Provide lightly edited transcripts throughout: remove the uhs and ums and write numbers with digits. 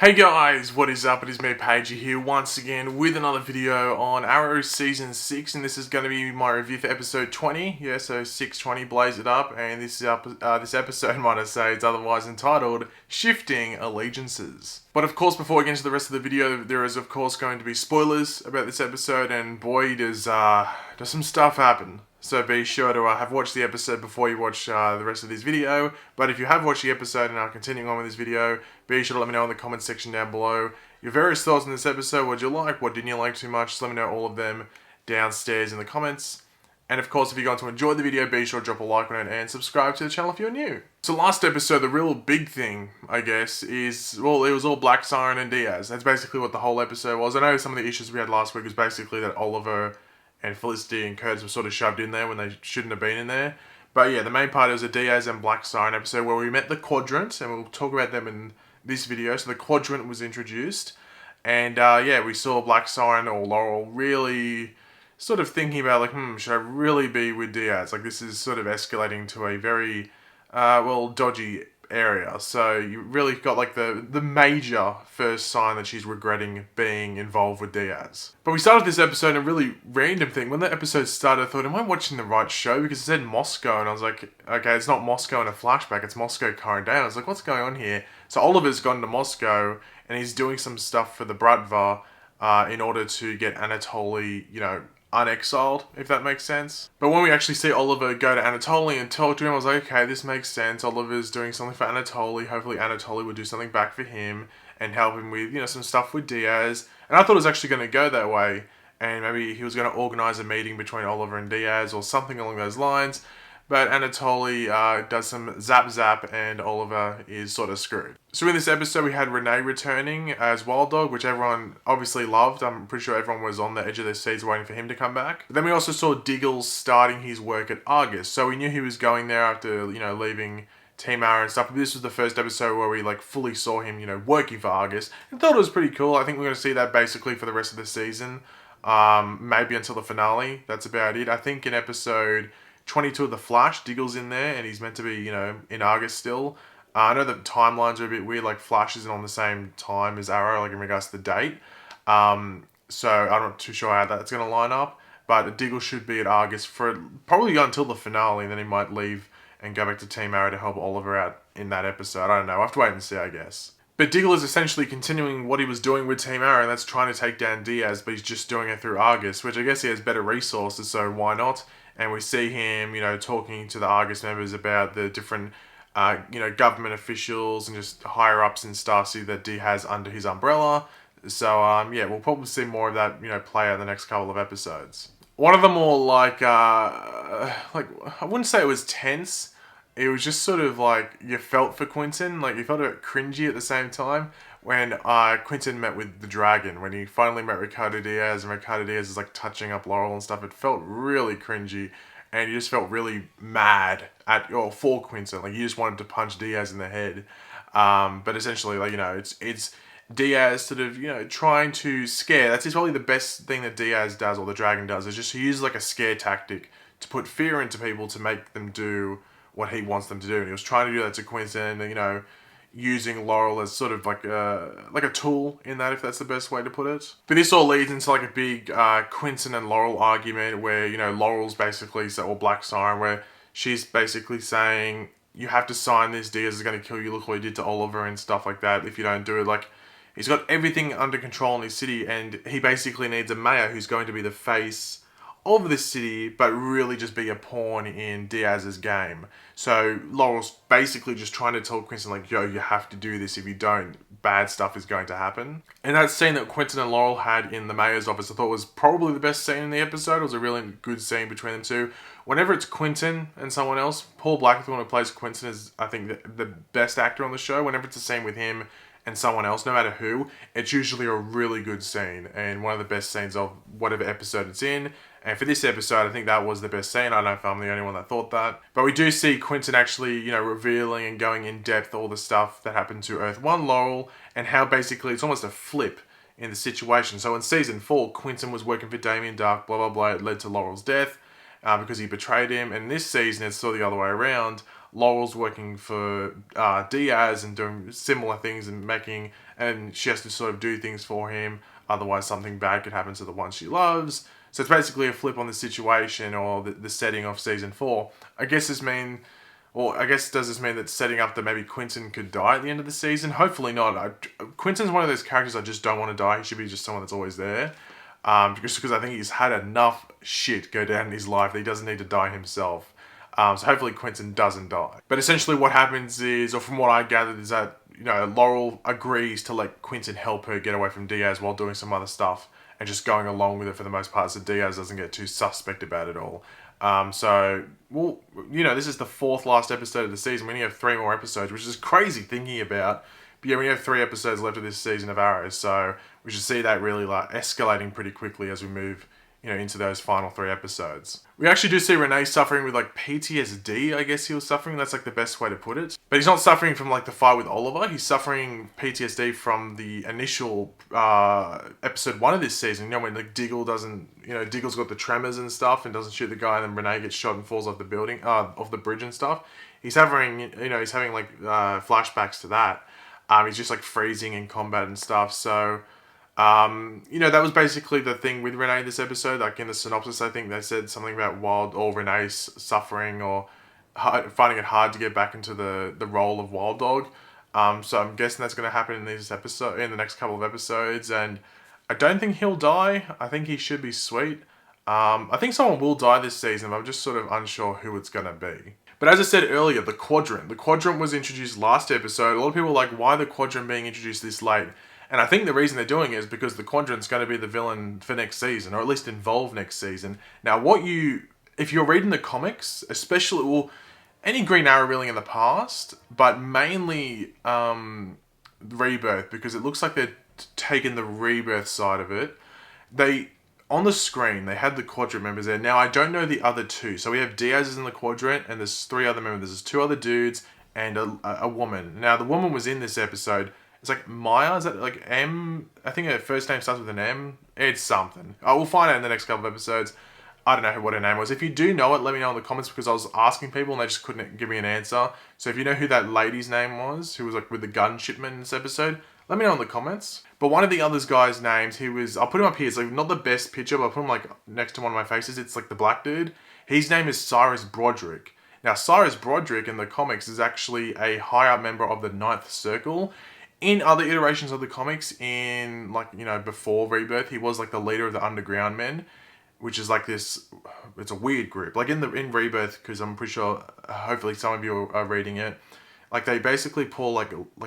Hey guys, what is up? It is me, Pagey, here once again with another video on Arrow Season 6, and this is going to be my review for episode 20. Yeah, so 620, Blaze It Up, and this episode, might I say, is otherwise entitled Shifting Allegiances. But of course, before we get into the rest of the video, there is of course going to be spoilers about this episode, and boy, does some stuff happen. So be sure to have watched the episode before you watch the rest of this video. But if you have watched the episode and are continuing on with this video, be sure to let me know in the comment section down below your various thoughts on this episode. What did you like? What didn't you like too much? Just let me know all of them downstairs in the comments. And of course, if you're going to enjoy the video, be sure to drop a like on it and subscribe to the channel if you're new. So last episode, the real big thing, I guess, is, well, it was all Black Siren and Diaz. That's basically what the whole episode was. I know some of the issues we had last week was basically that Oliver and Felicity and Curtis were sort of shoved in there when they shouldn't have been in there. But yeah, the main part was a Diaz and Black Siren episode where we met the Quadrant, and we'll talk about them in this video. So the Quadrant was introduced, and yeah, we saw Black Siren or Laurel really sort of thinking about like, should I really be with Diaz? Like, this is sort of escalating to a very, dodgy area. So you really got like the major first sign that she's regretting being involved with Diaz. But we started this episode in a really random thing. When the episode started, I thought, am I watching the right show? Because it said Moscow, and I was like, okay, it's not Moscow in a flashback, it's Moscow current day. And I was like, what's going on here? So Oliver's gone to Moscow, and he's doing some stuff for the Bratva in order to get Anatoly, unexiled, if that makes sense. But when we actually see Oliver go to Anatoly and talk to him, I was like, okay, this makes sense. Oliver's doing something for Anatoly. Hopefully Anatoly will do something back for him and help him with, some stuff with Diaz. And I thought it was actually going to go that way. And maybe he was going to organize a meeting between Oliver and Diaz or something along those lines. But Anatoly does some zap, and Oliver is sort of screwed. So in this episode, we had Renee returning as Wild Dog, which everyone obviously loved. I'm pretty sure everyone was on the edge of their seats waiting for him to come back. But then we also saw Diggles starting his work at Argus. So we knew he was going there after, leaving Team Arrow and stuff. But this was the first episode where we fully saw him, working for Argus. And thought it was pretty cool. I think we're going to see that basically for the rest of the season. Maybe until the finale. That's about it. I think in episode 22 of The Flash, Diggle's in there, and he's meant to be, in Argus still. I know the timelines are a bit weird, like Flash isn't on the same time as Arrow, like in regards to the date. So I'm not too sure how that's going to line up, but Diggle should be at Argus for probably until the finale, and then he might leave and go back to Team Arrow to help Oliver out in that episode. I don't know, I'll have to wait and see, I guess. But Diggle is essentially continuing what he was doing with Team Arrow, and that's trying to take down Diaz, but he's just doing it through Argus, which I guess he has better resources, so why not? And we see him, talking to the Argus members about the different, government officials and just higher-ups in Star City that D has under his umbrella. So, yeah, we'll probably see more of that, play out in the next couple of episodes. One of the more, I wouldn't say it was tense. It was just sort of you felt for Quentin. You felt a bit cringy at the same time when Quentin met with the Dragon. When he finally met Ricardo Diaz, and Ricardo Diaz is touching up Laurel and stuff. It felt really cringy, and you just felt really mad for Quentin. You just wanted to punch Diaz in the head. But essentially, it's Diaz sort of, trying to scare. That's probably the best thing that Diaz does, or the Dragon does, is just he uses a scare tactic to put fear into people to make them do what he wants them to do. And he was trying to do that to Quentin, using Laurel as sort of like a tool in that, if that's the best way to put it. But this all leads into a big Quentin and Laurel argument where, Laurel's basically, or Black Siren, where she's basically saying, you have to sign this, Diaz is going to kill you, look what he did to Oliver and stuff like that if you don't do it. He's got everything under control in his city, and he basically needs a mayor who's going to be the face of this city, but really just be a pawn in Diaz's game. So Laurel's basically just trying to tell Quentin, yo, you have to do this. If you don't, bad stuff is going to happen. And that scene that Quentin and Laurel had in the mayor's office, I thought was probably the best scene in the episode. It was a really good scene between them two. Whenever it's Quentin and someone else, Paul Blackthorne, who plays Quentin, is, I think, the best actor on the show. Whenever it's a scene with him and someone else, no matter who, it's usually a really good scene and one of the best scenes of whatever episode it's in. And for this episode, I think that was the best scene. I don't know if I'm the only one that thought that. But we do see Quentin actually, revealing and going in depth all the stuff that happened to Earth 1 Laurel, and how basically it's almost a flip in the situation. So in Season 4, Quentin was working for Damien Dark, blah, blah, blah. It led to Laurel's death because he betrayed him. And this season, it's sort of the other way around. Laurel's working for Diaz and doing similar things and she has to sort of do things for him. Otherwise, something bad could happen to the one she loves. So it's basically a flip on the situation or the setting of season 4. Does this mean that setting up that maybe Quentin could die at the end of the season? Hopefully not. Quentin's one of those characters I just don't want to die. He should be just someone that's always there. Just because I think he's had enough shit go down in his life that he doesn't need to die himself. So hopefully Quentin doesn't die. But essentially what happens is, or from what I gathered, is that Laurel agrees to let Quentin help her get away from Diaz while doing some other stuff and just going along with it for the most part, so Diaz doesn't get too suspect about it all. This is the 4th last episode of the season. We only have 3 more episodes, which is crazy thinking about. But yeah, we have 3 episodes left of this season of Arrow, so we should see that really escalating pretty quickly as we move into those final 3 episodes. We actually do see Renee suffering with PTSD, I guess he was suffering. That's the best way to put it. But he's not suffering from the fight with Oliver. He's suffering PTSD from the initial episode 1 of this season. When Diggle doesn't, Diggle's got the tremors and stuff and doesn't shoot the guy, and then Renee gets shot and falls off the building, off the bridge and stuff. He's having, flashbacks to that. He's just freezing in combat and stuff. So, that was basically the thing with Renee this episode. In the synopsis, I think they said something about Renee suffering or finding it hard to get back into the role of Wild Dog. So I'm guessing that's going to happen in the next couple of episodes. And I don't think he'll die. I think he should be sweet. I think someone will die this season, but I'm just sort of unsure who it's going to be. But as I said earlier, the Quadrant. The Quadrant was introduced last episode. A lot of people were why the Quadrant being introduced this late? And I think the reason they're doing it is because the Quadrant's going to be the villain for next season, or at least involved next season. Now, if you're reading the comics, especially, any Green Arrow really in the past, but mainly Rebirth, because it looks like they're taking the Rebirth side of it. On the screen, they had the Quadrant members there. Now, I don't know the other 2. So we have Diaz is in the Quadrant, and there's 3 other members. There's 2 other dudes and a woman. Now, the woman was in this episode. It's Maya. Is that M? I think her first name starts with an M. It's something. We'll find out in the next couple of episodes. I don't know what her name was. If you do know it, let me know in the comments, because I was asking people and they just couldn't give me an answer. So if you know who that lady's name was, who was with the gun shipment in this episode, let me know in the comments. But one of the other guys' names, I'll put him up here. It's not the best picture, but I'll put him next to one of my faces. It's the black dude. His name is Cyrus Broderick. Now, Cyrus Broderick in the comics is actually a high-up member of the Ninth Circle. In other iterations of the comics, before Rebirth, he was the leader of the Underground Men, which is this. It's a weird group. In Rebirth, because I'm pretty sure, hopefully some of you are reading it. They basically pour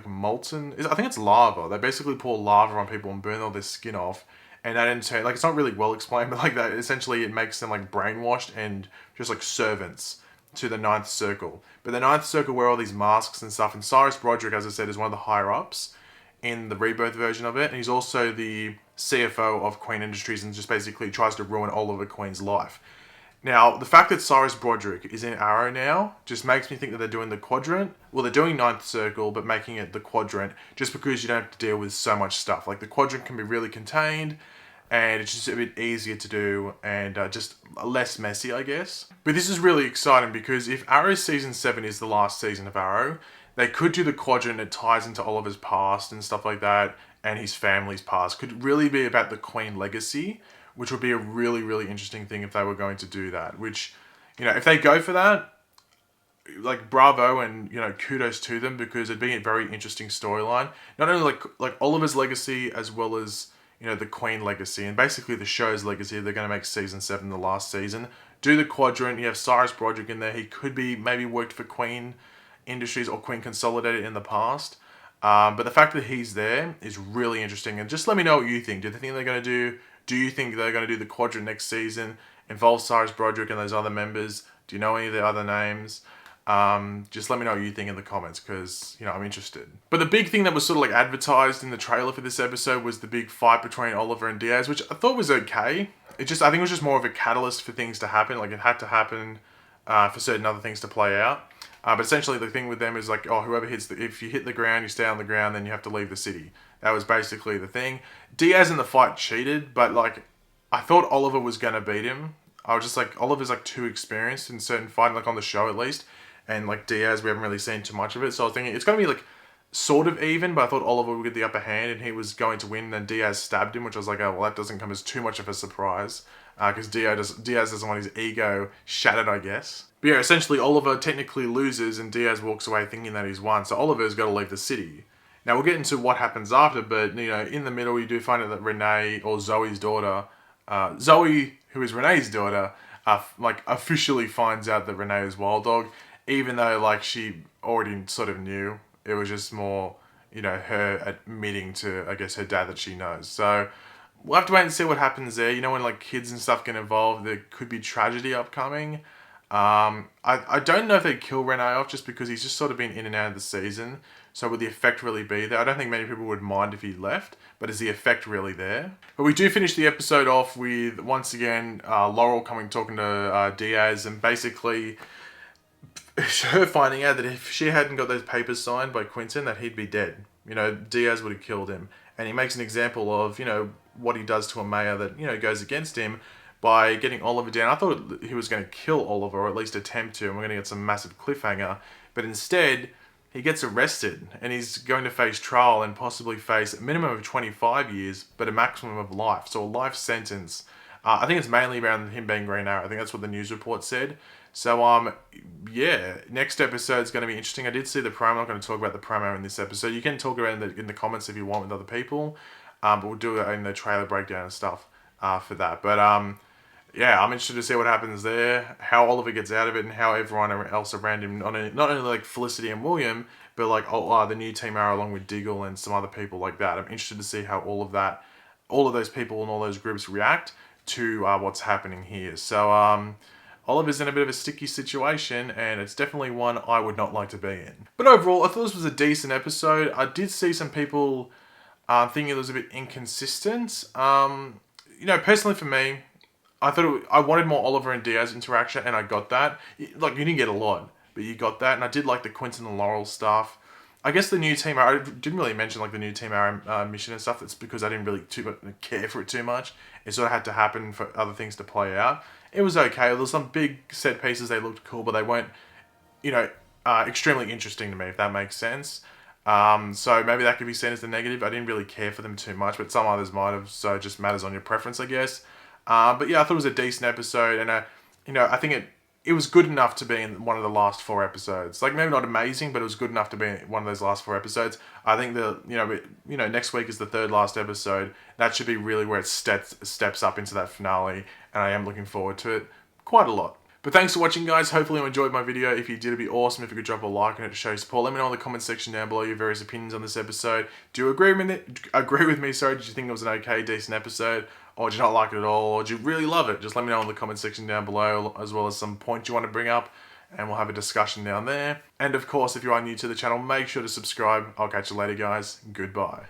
molten. I think it's lava. They basically pour lava on people and burn all their skin off, and that in turn, it's not really well explained, but that essentially it makes them brainwashed and just servants to the Ninth Circle. But the Ninth Circle wear all these masks and stuff, and Cyrus Broderick, as I said, is one of the higher-ups in the Rebirth version of it, and he's also the CFO of Queen Industries and just basically tries to ruin Oliver Queen's life. Now, the fact that Cyrus Broderick is in Arrow now just makes me think that they're doing the Quadrant. Well, they're doing Ninth Circle, but making it the Quadrant just because you don't have to deal with so much stuff. The Quadrant can be really contained, and it's just a bit easier to do and just less messy, I guess. But this is really exciting because if Arrow Season 7 is the last season of Arrow, they could do the Quadrant. It ties into Oliver's past and stuff like that, and his family's past. Could really be about the Queen legacy, which would be a really, really interesting thing if they were going to do that. Which, if they go for that, bravo and, kudos to them, because it'd be a very interesting storyline. Not only like Oliver's legacy as well as, the Queen legacy, and basically the show's legacy. They're going to make Season 7 the last season. Do the Quadrant. You have Cyrus Broderick in there. He could be maybe worked for Queen Industries or Queen Consolidated in the past. But the fact that he's there is really interesting. And just let me know what you think. Do you think they're going to do... Do you think they're going to do the Quadrant next season? Involve Cyrus Broderick and those other members? Do you know any of the other names? Just let me know what you think in the comments, because, I'm interested. But the big thing that was sort of advertised in the trailer for this episode was the big fight between Oliver and Diaz, which I thought was okay. I think it was just more of a catalyst for things to happen. It had to happen for certain other things to play out. But essentially the thing with them is whoever if you hit the ground, you stay on the ground, then you have to leave the city. That was basically the thing. Diaz in the fight cheated, but I thought Oliver was going to beat him. I was just Oliver's too experienced in certain fighting, on the show at least. and like Diaz, we haven't really seen too much of it. So I was thinking it's going to be like sort of even, but I thought Oliver would get the upper hand and he was going to win. Then Diaz stabbed him, which I was like, oh, well, that doesn't come as too much of a surprise because Diaz doesn't want his ego shattered, I guess. But yeah, essentially Oliver technically loses and Diaz walks away thinking that he's won. So Oliver's got to leave the city. Now we'll get into what happens after, but you know, in the middle you do find out that Renee, or Zoe's daughter, Zoe, who is Renee's daughter, like officially finds out that Renee is Wild Dog, even though like she already sort of knew. It was just more, you know, her admitting to, I guess, her dad that she knows. So we'll have to wait and see what happens there. You know, when like kids and stuff get involved, there could be tragedy upcoming. I don't know if they'd kill Renee off just because he's just sort of been in and out of the season. So would the effect really be there? I don't think many people would mind if he left, but is the effect really there? But we do finish the episode off with, once again, Laurel talking to Diaz, and basically her finding out that if she hadn't got those papers signed by Quentin, that he'd be dead. You know, Diaz would have killed him. And he makes an example of, you know, what he does to a mayor that, you know, goes against him by getting Oliver down. I thought he was going to kill Oliver, or at least attempt to, and we're going to get some massive cliffhanger. But instead, he gets arrested, and he's going to face trial and possibly face a minimum of 25 years, but a maximum of life. So a life sentence. I think it's mainly around him being Green Arrow. I think that's what the news report said. So, yeah, next episode is going to be interesting. I did see the promo. I'm not going to talk about the promo in this episode. You can talk about it in the comments if you want with other people, but we'll do it in the trailer breakdown and stuff for that. But, yeah, I'm interested to see what happens there, how Oliver gets out of it, and how everyone else around him, not only like Felicity and William, but like the new Team Arrow along with Diggle and some other people like that. I'm interested to see how all of those people and all those groups react to what's happening here. So, Oliver's in a bit of a sticky situation, and it's definitely one I would not like to be in. But overall, I thought this was a decent episode. I did see some people thinking it was a bit inconsistent. You know, personally for me, I wanted more Oliver and Diaz interaction, and I got that. Like, you didn't get a lot, but you got that, and I did like the Quentin and Laurel stuff. I guess the new Team Arrow, I didn't really mention like the new Team Arrow mission and stuff. That's because I didn't really care for it too much. It sort of had to happen for other things to play out. It was okay. There was some big set pieces. They looked cool, but they weren't, you know, extremely interesting to me, if that makes sense. So maybe that could be seen as the negative. I didn't really care for them too much, but some others might have. So it just matters on your preference, I guess. But yeah, I thought it was a decent episode, and you know, I think it was good enough to be in one of the last 4 episodes. Like, maybe not amazing, but it was good enough to be in one of those last 4 episodes. I think next week is the 3rd last episode. That should be really where it steps up into that finale, and I am looking forward to it quite a lot. But thanks for watching, guys. Hopefully you enjoyed my video. If you did, it'd be awesome if you could drop a like on it to show support. Let me know in the comment section down below your various opinions on this episode. Do you agree with me? Sorry, did you think it was an okay, decent episode? Or did you not like it at all? Or did you really love it? Just let me know in the comment section down below, as well as some points you want to bring up, and we'll have a discussion down there. And of course, if you are new to the channel, make sure to subscribe. I'll catch you later, guys. Goodbye.